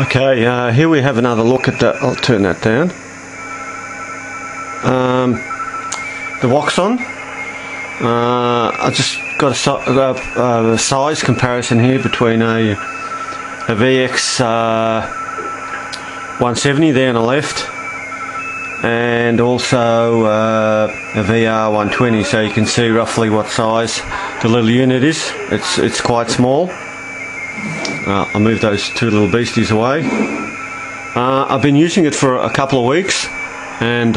Okay, here we have another look at the. I'll turn that down. The Wouxun. I just got a size comparison here between a VX 170 there on the left, and also a VR 120. So you can see roughly what size the little unit is. It's quite small. I'll move those two little beasties away. I've been using it for a couple of weeks, and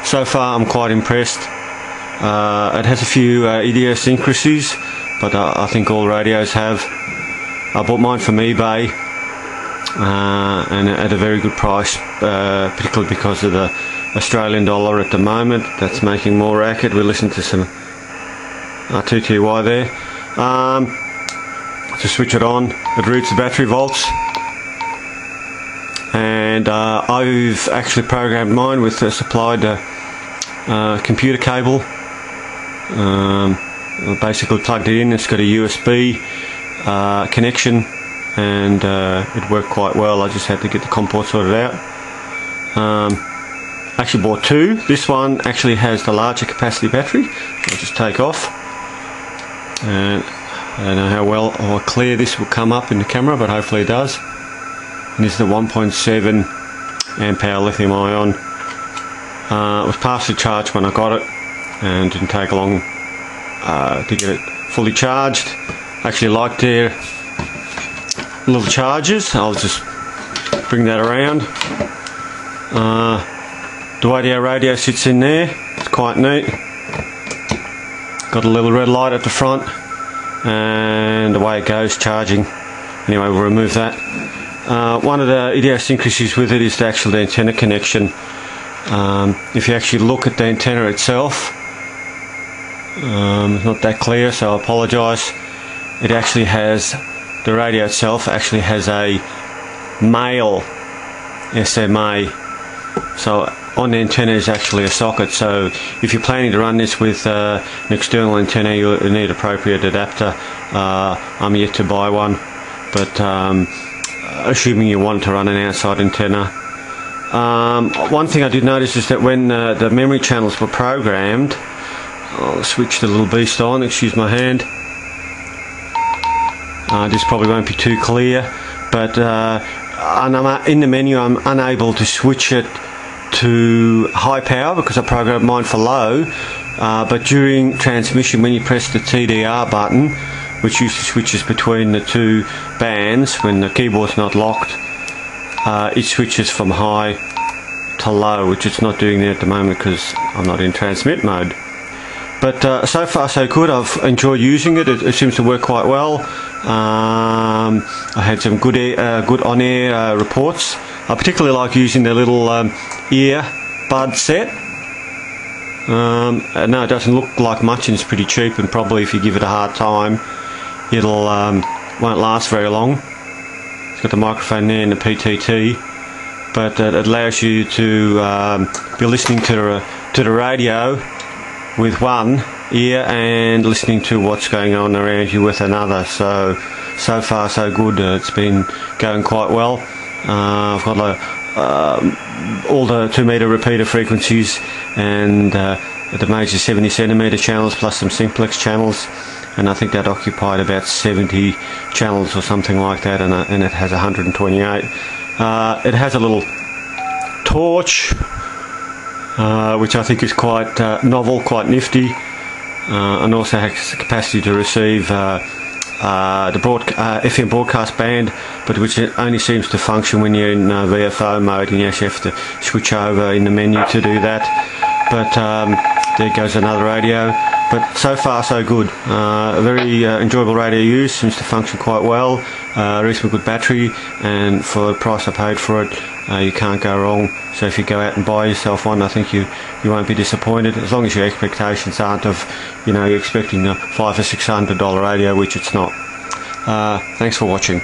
so far I'm quite impressed. It has a few idiosyncrasies, but I think all radios have. I bought mine from eBay, and at a very good price, particularly because of the Australian dollar at the moment. That's making more racket. We listened to some R2TY there. To switch it on, it reads the battery volts, and I've actually programmed mine with a supplied computer cable. Basically plugged it in. It's got a USB connection, and it worked quite well. I just had to get the COM port sorted out. Actually bought two. This one actually has the larger capacity battery. I'll just take off, and I don't know how well or clear this will come up in the camera, but hopefully it does. And this is the 1.7 amp hour lithium ion. It was partially charged when I got it, and didn't take long to get it fully charged. I actually like their little chargers. I'll just bring that around. The way the radio sits in there, it's quite neat. Got a little red light at the front, and away it goes charging. Anyway, we'll remove that. One of the idiosyncrasies with it is the actual antenna connection. If you actually look at the antenna itself, it's not that clear, so I apologise. It actually has, the radio itself actually has a male SMA, so on the antenna is actually a socket. So if you're planning to run this with an external antenna, you'll need appropriate adapter. I'm yet to buy one, but assuming you want to run an outside antenna. One thing I did notice is that when the memory channels were programmed, I'll switch the little beast on, excuse my hand. This probably won't be too clear, but in the menu I'm unable to switch it to high power because I programmed mine for low, but during transmission, when you press the TDR button, which usually switches between the two bands when the keyboard's not locked, it switches from high to low, which it's not doing there at the moment because I'm not in transmit mode. But so far so good. I've enjoyed using it. It seems to work quite well. I had some good on-air reports. I particularly like using the little ear bud set. No, it doesn't look like much, and it's pretty cheap, and probably if you give it a hard time, it'll won't last very long. It's got the microphone there and the PTT, but it allows you to be listening to the radio with one ear and listening to what's going on around you with another. So far so good. It's been going quite well. I've got all the 2 meter repeater frequencies, and the major 70 centimeter channels plus some simplex channels, and I think that occupied about 70 channels or something like that, and it has 128. It has a little torch, which I think is quite novel, quite nifty, and also has the capacity to receive the FM broadcast band, but which only seems to function when you're in VFO mode, and you actually have to switch over in the menu to do that. But there goes another radio. But so far so good. A very enjoyable radio use, seems to function quite well. Reasonably good battery, and for the price I paid for it, you can't go wrong. So if you go out and buy yourself one, I think you won't be disappointed, as long as your expectations aren't of, you're expecting a $500 or $600 radio, which it's not. Thanks for watching.